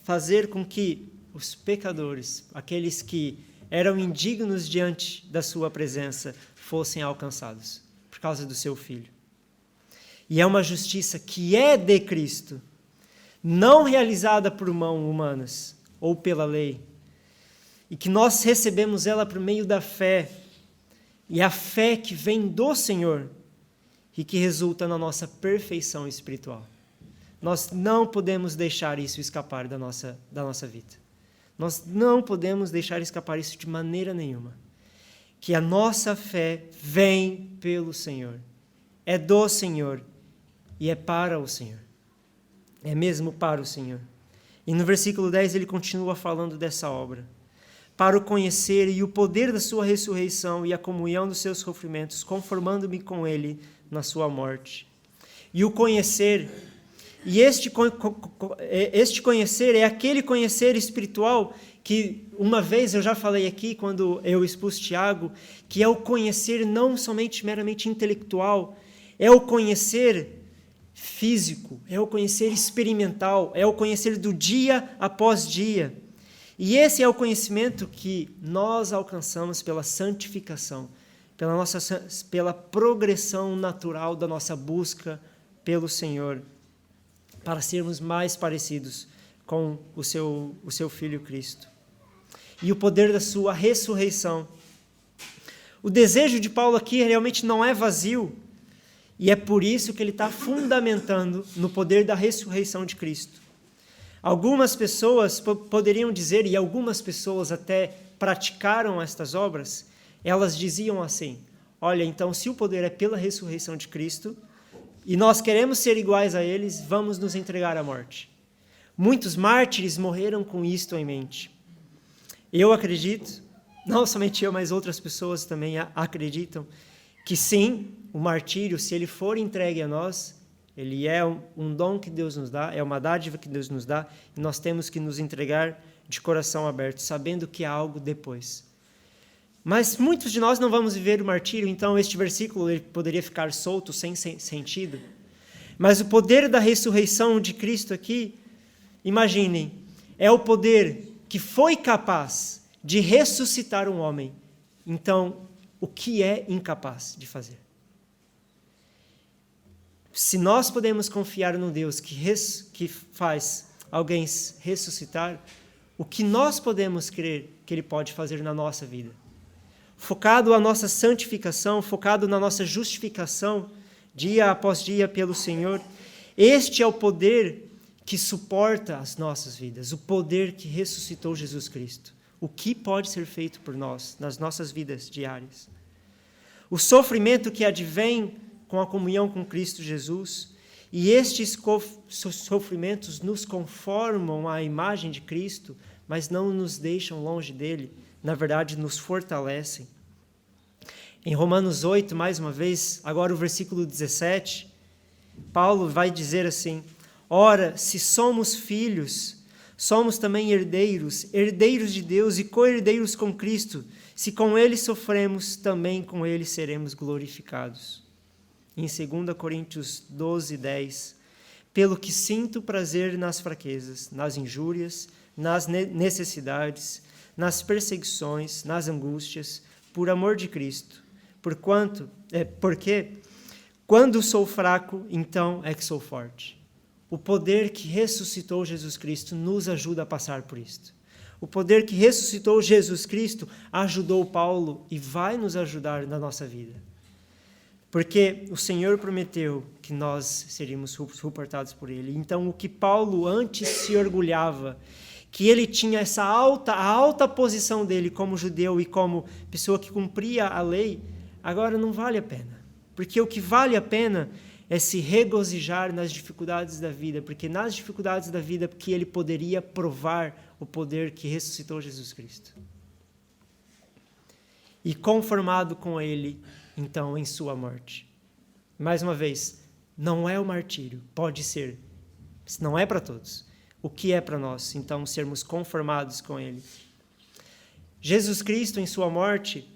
A: fazer com que os pecadores, aqueles que eram indignos diante da sua presença, fossem alcançados por causa do seu Filho. E é uma justiça que é de Cristo, não realizada por mãos humanas ou pela lei, e que nós recebemos ela por meio da fé, e a fé que vem do Senhor e que resulta na nossa perfeição espiritual. Nós não podemos deixar isso escapar da nossa vida. Nós não podemos deixar escapar isso de maneira nenhuma. Que a nossa fé vem pelo Senhor, é do Senhor e é para o Senhor. É mesmo para o Senhor. E no versículo 10 ele continua falando dessa obra. Para o conhecer e o poder da sua ressurreição e a comunhão dos seus sofrimentos, conformando-me com ele na sua morte. E o conhecer, e este conhecer é aquele conhecer espiritual que uma vez eu já falei aqui, quando eu expus Tiago, que é o conhecer não somente meramente intelectual, é o conhecer físico, é o conhecer experimental, é o conhecer do dia após dia. E esse é o conhecimento que nós alcançamos pela santificação, pela progressão natural da nossa busca pelo Senhor, para sermos mais parecidos com o seu Filho Cristo. E o poder da sua ressurreição. O desejo de Paulo aqui realmente não é vazio, e é por isso que ele está fundamentando no poder da ressurreição de Cristo. Algumas pessoas poderiam dizer, e algumas pessoas até praticaram estas obras, elas diziam assim: olha, então se o poder é pela ressurreição de Cristo, e nós queremos ser iguais a eles, vamos nos entregar à morte. Muitos mártires morreram com isto em mente. Eu acredito, não somente eu, mas outras pessoas também acreditam, que sim, o martírio, se ele for entregue a nós, ele é um dom que Deus nos dá, é uma dádiva que Deus nos dá, e nós temos que nos entregar de coração aberto, sabendo que há algo depois. Mas muitos de nós não vamos viver o martírio, então este versículo ele poderia ficar solto, sem sentido. Mas o poder da ressurreição de Cristo aqui, imaginem, é o poder que foi capaz de ressuscitar um homem. Então, o que é incapaz de fazer? Se nós podemos confiar num Deus que faz alguém ressuscitar, o que nós podemos crer que Ele pode fazer na nossa vida? Focado na nossa santificação, focado na nossa justificação, dia após dia pelo Senhor, este é o poder que suporta as nossas vidas, o poder que ressuscitou Jesus Cristo. O que pode ser feito por nós nas nossas vidas diárias? O sofrimento que advém com a comunhão com Cristo Jesus, e estes sofrimentos nos conformam à imagem de Cristo, mas não nos deixam longe dele, na verdade, nos fortalecem. Em Romanos 8, mais uma vez, agora o versículo 17, Paulo vai dizer assim: ora, se somos filhos, somos também herdeiros, herdeiros de Deus e co-herdeiros com Cristo. Se com Ele sofremos, também com Ele seremos glorificados. Em 2 Coríntios 12, 10, pelo que sinto prazer nas fraquezas, nas injúrias, nas necessidades, nas perseguições, nas angústias, por amor de Cristo. Porque quando sou fraco, então é que sou forte. O poder que ressuscitou Jesus Cristo nos ajuda a passar por isto. O poder que ressuscitou Jesus Cristo ajudou Paulo e vai nos ajudar na nossa vida. Porque o Senhor prometeu que nós seríamos suportados por Ele. Então, o que Paulo antes se orgulhava, que ele tinha essa alta posição dele como judeu e como pessoa que cumpria a lei, agora não vale a pena. Porque o que vale a pena é se regozijar nas dificuldades da vida, porque nas dificuldades da vida que ele poderia provar o poder que ressuscitou Jesus Cristo. E conformado com ele, então, em sua morte. Mais uma vez, não é o martírio, pode ser, não é para todos. O que é para nós, então, sermos conformados com ele? Jesus Cristo, em sua morte,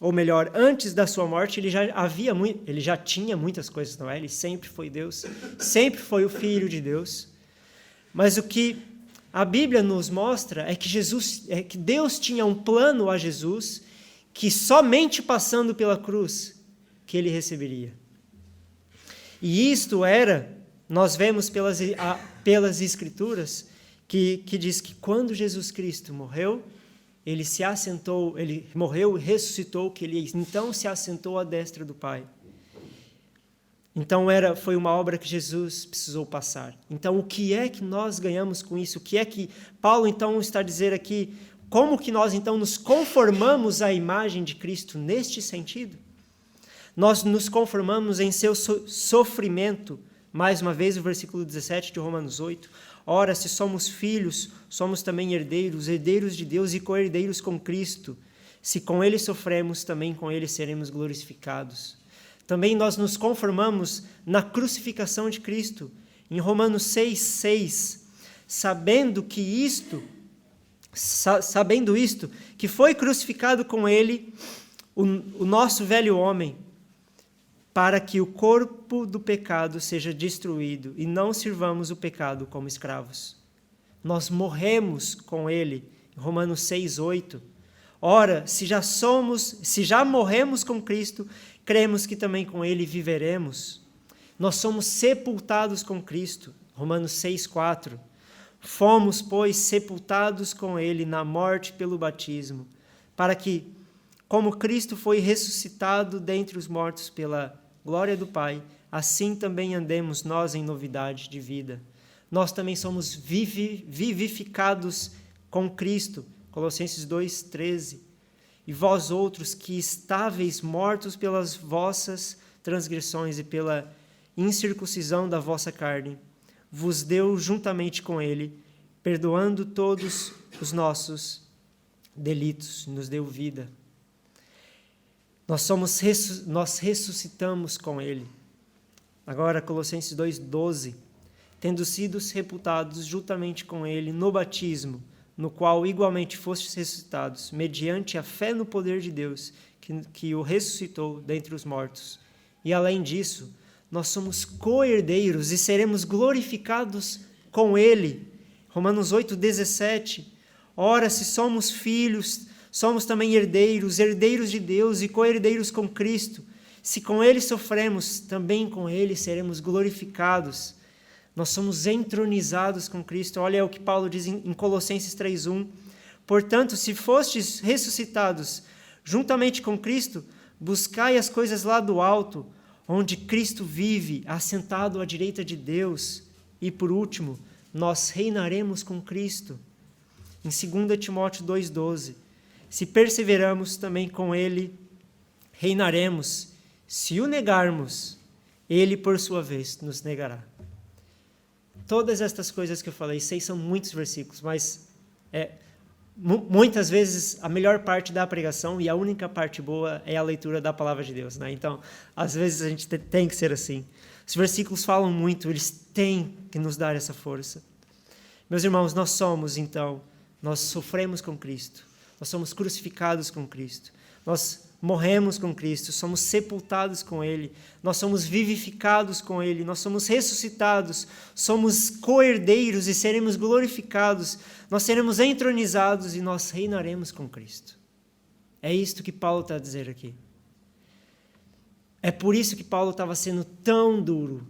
A: ou melhor, antes da sua morte, ele já tinha muitas coisas, não é? Ele sempre foi Deus, sempre foi o Filho de Deus. Mas o que a Bíblia nos mostra é que Deus tinha um plano a Jesus que somente passando pela cruz que ele receberia. E isto nós vemos pelas Escrituras, que diz que quando Jesus Cristo morreu, ele se assentou, ele morreu e ressuscitou, que ele então se assentou à destra do Pai. Então foi uma obra que Jesus precisou passar. Então o que é que nós ganhamos com isso? O que é que Paulo então está a dizer aqui? Como que nós então nos conformamos à imagem de Cristo neste sentido? Nós nos conformamos em seu sofrimento. Mais uma vez o versículo 17 de Romanos 8. Ora, se somos filhos, somos também herdeiros, herdeiros de Deus e co-herdeiros com Cristo. Se com Ele sofremos, também com Ele seremos glorificados. Também nós nos conformamos na crucificação de Cristo. Em Romanos 6, sabendo isto, que foi crucificado com Ele o nosso velho homem, para que o corpo do pecado seja destruído e não sirvamos o pecado como escravos. Nós morremos com ele, Romanos 6:8. Ora, se já morremos com Cristo, cremos que também com ele viveremos. Nós somos sepultados com Cristo, Romanos 6:4. Fomos, pois, sepultados com ele na morte pelo batismo, para que, como Cristo foi ressuscitado dentre os mortos pela glória do Pai, assim também andemos nós em novidade de vida. Nós também somos vivificados com Cristo, Colossenses 2:13. E vós outros que estáveis mortos pelas vossas transgressões e pela incircuncisão da vossa carne, vos deu juntamente com ele, perdoando todos os nossos delitos, nos deu vida. Nós ressuscitamos com ele. Agora, Colossenses 2:12. Tendo sido sepultados juntamente com ele no batismo, no qual igualmente fostes ressuscitados, mediante a fé no poder de Deus, que o ressuscitou dentre os mortos. E além disso, nós somos co-herdeiros e seremos glorificados com ele. Romanos 8:17. Ora, se somos filhos, somos também herdeiros, herdeiros de Deus e co-herdeiros com Cristo. Se com ele sofremos, também com ele seremos glorificados. Nós somos entronizados com Cristo. Olha o que Paulo diz em Colossenses 3:1. Portanto, se fostes ressuscitados juntamente com Cristo, buscai as coisas lá do alto, onde Cristo vive, assentado à direita de Deus. E por último, nós reinaremos com Cristo. Em 2 Timóteo 2:12. Se perseveramos, também com ele reinaremos. Se o negarmos, ele, por sua vez, nos negará. Todas estas coisas que eu falei, 6 são muitos versículos, mas muitas vezes a melhor parte da pregação e a única parte boa é a leitura da palavra de Deus, né? Então, às vezes a gente tem que ser assim. Os versículos falam muito, eles têm que nos dar essa força. Meus irmãos, nós sofremos com Cristo, nós somos crucificados com Cristo, nós morremos com Cristo, somos sepultados com Ele, nós somos vivificados com Ele, nós somos ressuscitados, somos co-herdeiros e seremos glorificados, nós seremos entronizados e nós reinaremos com Cristo. É isto que Paulo está a dizer aqui. É por isso que Paulo estava sendo tão duro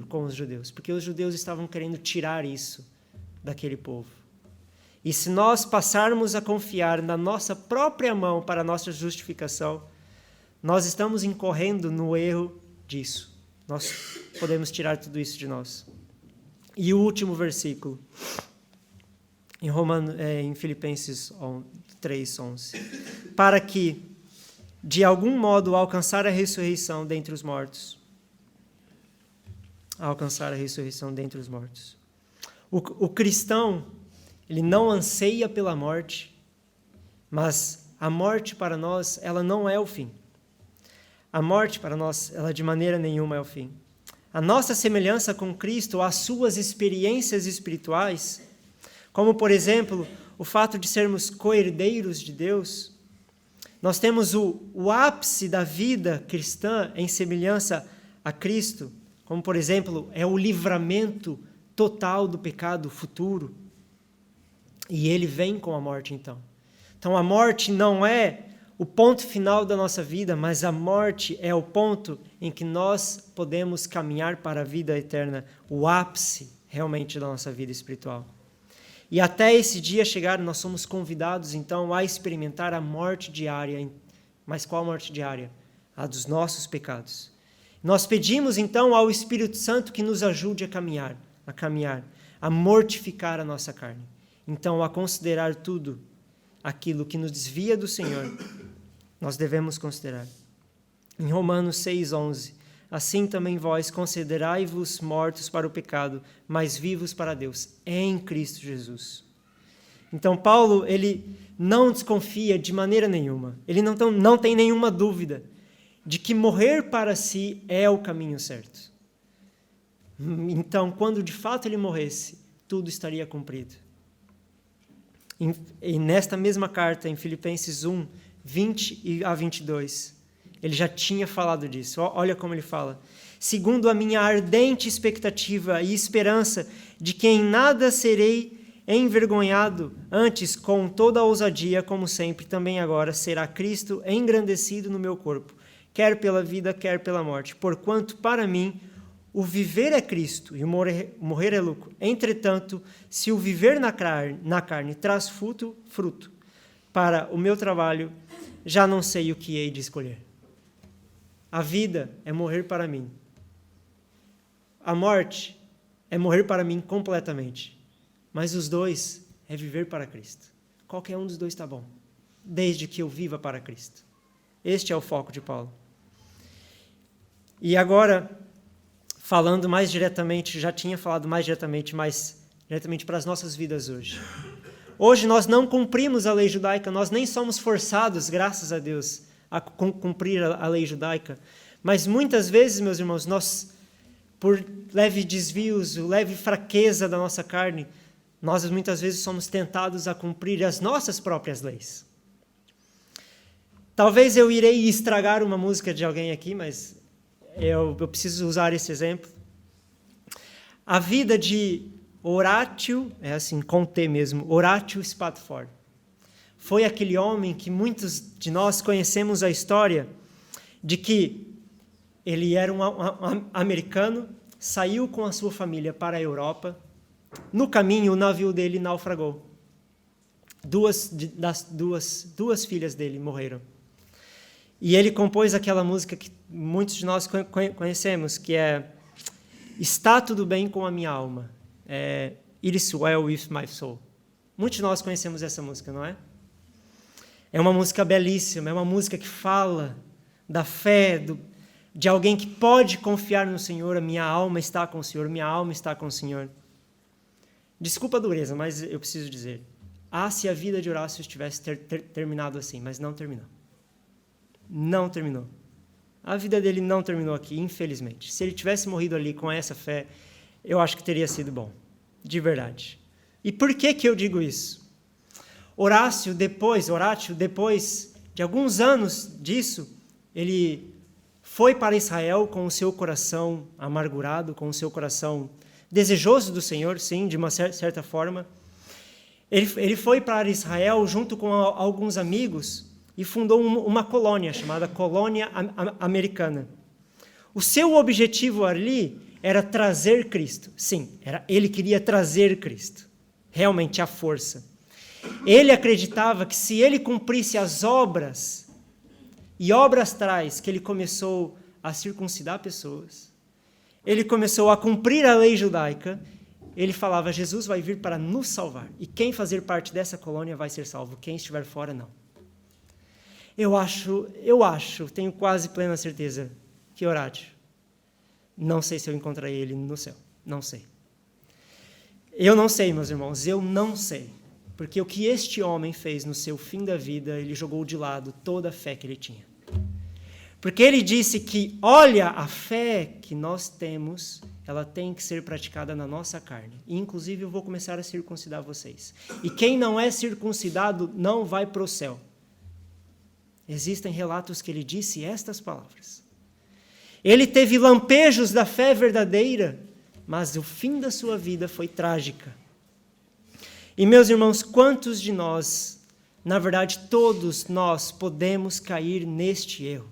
A: com os judeus, porque os judeus estavam querendo tirar isso daquele povo. E se nós passarmos a confiar na nossa própria mão para a nossa justificação, nós estamos incorrendo no erro disso. Nós podemos tirar tudo isso de nós. E o último versículo, em Filipenses 3:11. Para que, de algum modo, alcançar a ressurreição dentre os mortos. Alcançar a ressurreição dentre os mortos. O cristão, ele não anseia pela morte, mas a morte para nós, ela não é o fim. A morte para nós, ela de maneira nenhuma é o fim. A nossa semelhança com Cristo, as suas experiências espirituais, como por exemplo, o fato de sermos co-herdeiros de Deus, nós temos o ápice da vida cristã em semelhança a Cristo, como por exemplo, é o livramento total do pecado futuro. E ele vem com a morte, então. Então, a morte não é o ponto final da nossa vida, mas a morte é o ponto em que nós podemos caminhar para a vida eterna, o ápice, realmente, da nossa vida espiritual. E até esse dia chegar, nós somos convidados, então, a experimentar a morte diária. Mas qual morte diária? A dos nossos pecados. Nós pedimos, então, ao Espírito Santo que nos ajude a caminhar, a mortificar a nossa carne. Então, a considerar tudo aquilo que nos desvia do Senhor, nós devemos considerar. Em Romanos 6:11, assim também vós considerai-vos mortos para o pecado, mas vivos para Deus, em Cristo Jesus. Então, Paulo, ele não desconfia de maneira nenhuma, ele não tem nenhuma dúvida de que morrer para si é o caminho certo. Então, quando de fato ele morresse, tudo estaria cumprido. E nesta mesma carta, em Filipenses 1:20-22, ele já tinha falado disso. Olha como ele fala. Segundo a minha ardente expectativa e esperança de que em nada serei envergonhado, antes, com toda a ousadia, como sempre, também agora, será Cristo engrandecido no meu corpo, quer pela vida, quer pela morte. Porquanto, para mim, o viver é Cristo e o morrer é lucro. Entretanto, se o viver na carne traz fruto, para o meu trabalho, já não sei o que hei de escolher. A vida é morrer para mim. A morte é morrer para mim completamente. Mas os dois é viver para Cristo. Qualquer um dos dois está bom, desde que eu viva para Cristo. Este é o foco de Paulo. E agora, falando mais diretamente, já tinha falado mais diretamente para as nossas vidas hoje. Hoje nós não cumprimos a lei judaica, nós nem somos forçados, graças a Deus, a cumprir a lei judaica. Mas muitas vezes, meus irmãos, nós, por leve desvios, leve fraqueza da nossa carne, nós muitas vezes somos tentados a cumprir as nossas próprias leis. Talvez eu irei estragar uma música de alguém aqui, mas eu preciso usar esse exemplo. A vida de Horatio, é assim, com T mesmo, Horatio Spafford, foi aquele homem que muitos de nós conhecemos a história de que ele era um americano, saiu com a sua família para a Europa. No caminho, o navio dele naufragou. Duas filhas dele morreram. E ele compôs aquela música que muitos de nós conhecemos, que é Está Tudo Bem com a Minha Alma. It is Well With My Soul. Muitos de nós conhecemos essa música, não é? É uma música belíssima, é uma música que fala da fé, de alguém que pode confiar no Senhor. A minha alma está com o Senhor, minha alma está com o Senhor. Desculpa a dureza, mas eu preciso dizer. Ah, se a vida de Horácio tivesse terminado assim, mas não terminou. Não terminou. A vida dele não terminou aqui, infelizmente. Se ele tivesse morrido ali com essa fé, eu acho que teria sido bom, de verdade. E por que eu digo isso? Horácio, depois de alguns anos disso, ele foi para Israel com o seu coração amargurado, com o seu coração desejoso do Senhor, sim, de uma certa forma. Ele foi para Israel junto com alguns amigos e fundou uma colônia chamada Colônia Americana. O seu objetivo ali era trazer Cristo. Sim, ele queria trazer Cristo, realmente à força. Ele acreditava que se ele cumprisse as obras, e obras tais que ele começou a circuncidar pessoas, ele começou a cumprir a lei judaica, ele falava, Jesus vai vir para nos salvar, e quem fazer parte dessa colônia vai ser salvo, quem estiver fora não. Eu acho, tenho quase plena certeza que Horácio, não sei se eu encontrarei ele no céu, não sei. Eu não sei, meus irmãos, eu não sei. Porque o que este homem fez no seu fim da vida, ele jogou de lado toda a fé que ele tinha. Porque ele disse que, olha, a fé que nós temos, ela tem que ser praticada na nossa carne. E, inclusive, eu vou começar a circuncidar vocês. E quem não é circuncidado não vai para o céu. Existem relatos que ele disse estas palavras. Ele teve lampejos da fé verdadeira, mas o fim da sua vida foi trágica. E, meus irmãos, quantos de nós, na verdade, todos nós podemos cair neste erro?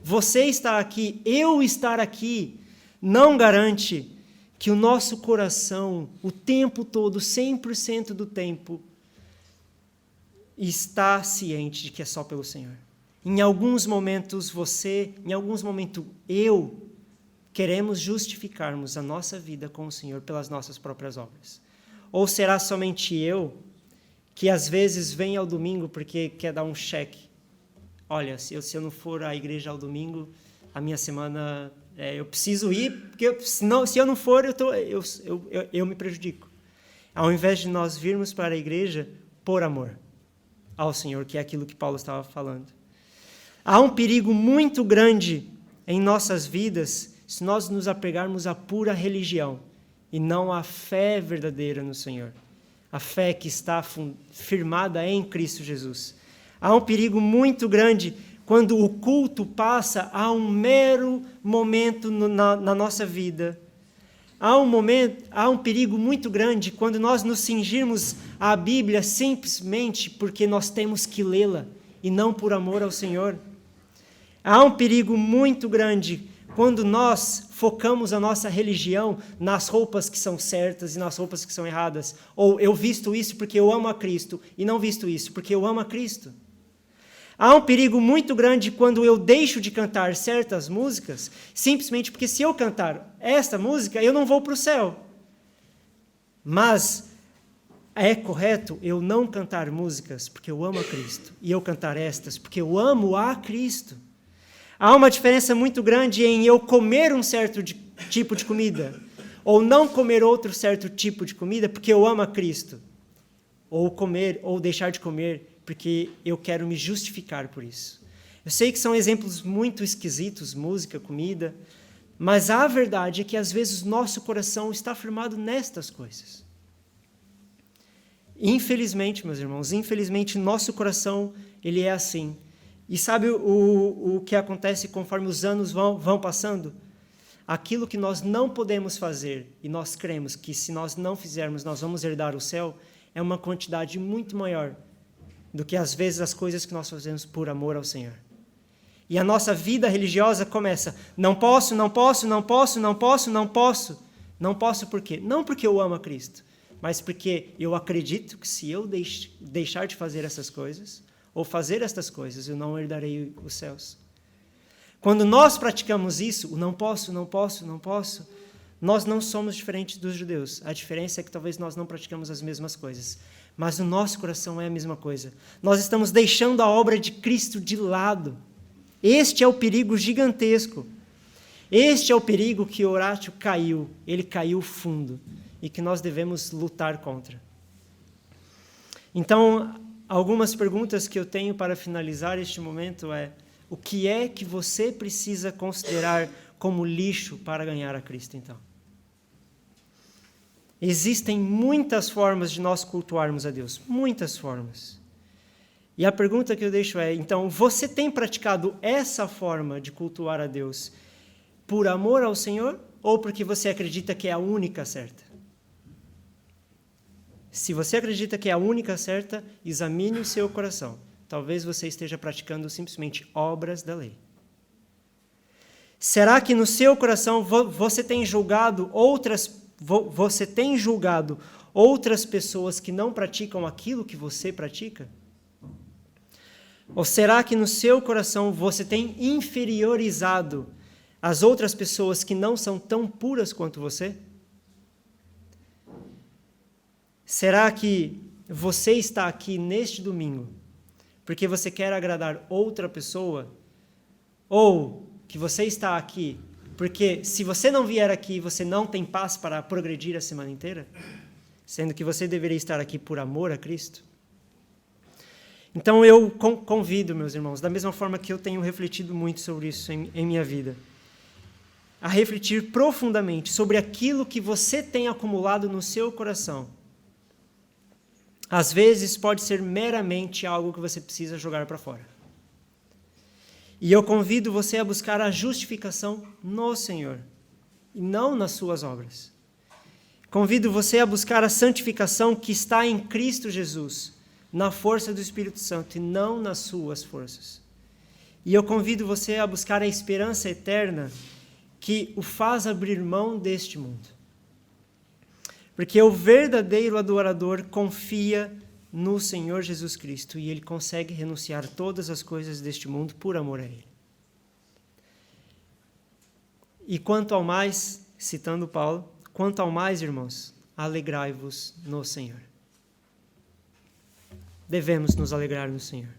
A: Você estar aqui, eu estar aqui, não garante que o nosso coração, o tempo todo, 100% do tempo, está ciente de que é só pelo Senhor. Em alguns momentos você, em alguns momentos eu, queremos justificarmos a nossa vida com o Senhor pelas nossas próprias obras. Ou será somente eu, que às vezes vem ao domingo porque quer dar um cheque? Olha, se eu não for à igreja ao domingo, a minha semana, eu preciso ir, porque se eu não for, eu me prejudico. Ao invés de nós virmos para a igreja por amor ao Senhor, que é aquilo que Paulo estava falando. Há um perigo muito grande em nossas vidas se nós nos apegarmos à pura religião e não à fé verdadeira no Senhor. A fé que está firmada em Cristo Jesus. Há um perigo muito grande quando o culto passa a um mero momento na nossa vida. Há um perigo muito grande quando nós nos cingirmos à Bíblia simplesmente porque nós temos que lê-la e não por amor ao Senhor. Há um perigo muito grande quando nós focamos a nossa religião nas roupas que são certas e nas roupas que são erradas. Ou eu visto isso porque eu amo a Cristo e não visto isso porque eu amo a Cristo. Há um perigo muito grande quando eu deixo de cantar certas músicas simplesmente porque se eu cantar esta música eu não vou para o céu. Mas é correto eu não cantar músicas porque eu amo a Cristo e eu cantar estas porque eu amo a Cristo. Há uma diferença muito grande em eu comer um certo tipo de comida ou não comer outro certo tipo de comida porque eu amo a Cristo. Ou comer ou deixar de comer porque eu quero me justificar por isso. Eu sei que são exemplos muito esquisitos, música, comida, mas a verdade é que às vezes nosso coração está firmado nestas coisas. Infelizmente, meus irmãos, nosso coração ele é assim. E sabe o que acontece conforme os anos vão passando? Aquilo que nós não podemos fazer, e nós cremos que se nós não fizermos, nós vamos herdar o céu, é uma quantidade muito maior do que às vezes as coisas que nós fazemos por amor ao Senhor. E a nossa vida religiosa começa, não posso. Não posso por quê? Não porque eu amo a Cristo, mas porque eu acredito que se eu deixar de fazer essas coisas, ou fazer estas coisas, eu não herdarei os céus. Quando nós praticamos isso, o não posso, nós não somos diferentes dos judeus. A diferença é que talvez nós não praticamos as mesmas coisas, mas no nosso coração é a mesma coisa. Nós estamos deixando a obra de Cristo de lado. Este é o perigo gigantesco. Este é o perigo que Horácio caiu. Ele caiu fundo e que nós devemos lutar contra. Então, algumas perguntas que eu tenho para finalizar este momento é: o que é que você precisa considerar como lixo para ganhar a Cristo, então? Existem muitas formas de nós cultuarmos a Deus, muitas formas. E a pergunta que eu deixo é, então, você tem praticado essa forma de cultuar a Deus por amor ao Senhor ou porque você acredita que é a única certa? Se você acredita que é a única certa, examine o seu coração. Talvez você esteja praticando simplesmente obras da lei. Será que no seu coração você tem julgado outras pessoas que não praticam aquilo que você pratica? Ou será que no seu coração você tem inferiorizado as outras pessoas que não são tão puras quanto você? Será que você está aqui neste domingo porque você quer agradar outra pessoa? Ou que você está aqui porque se você não vier aqui, você não tem paz para progredir a semana inteira? Sendo que você deveria estar aqui por amor a Cristo? Então eu convido, meus irmãos, da mesma forma que eu tenho refletido muito sobre isso em minha vida, a refletir profundamente sobre aquilo que você tem acumulado no seu coração. Às vezes pode ser meramente algo que você precisa jogar para fora. E eu convido você a buscar a justificação no Senhor, e não nas suas obras. Convido você a buscar a santificação que está em Cristo Jesus, na força do Espírito Santo e não nas suas forças. E eu convido você a buscar a esperança eterna que o faz abrir mão deste mundo. Porque o verdadeiro adorador confia no Senhor Jesus Cristo e ele consegue renunciar todas as coisas deste mundo por amor a Ele. E quanto ao mais, citando Paulo, quanto ao mais, irmãos, alegrai-vos no Senhor. Devemos nos alegrar no Senhor.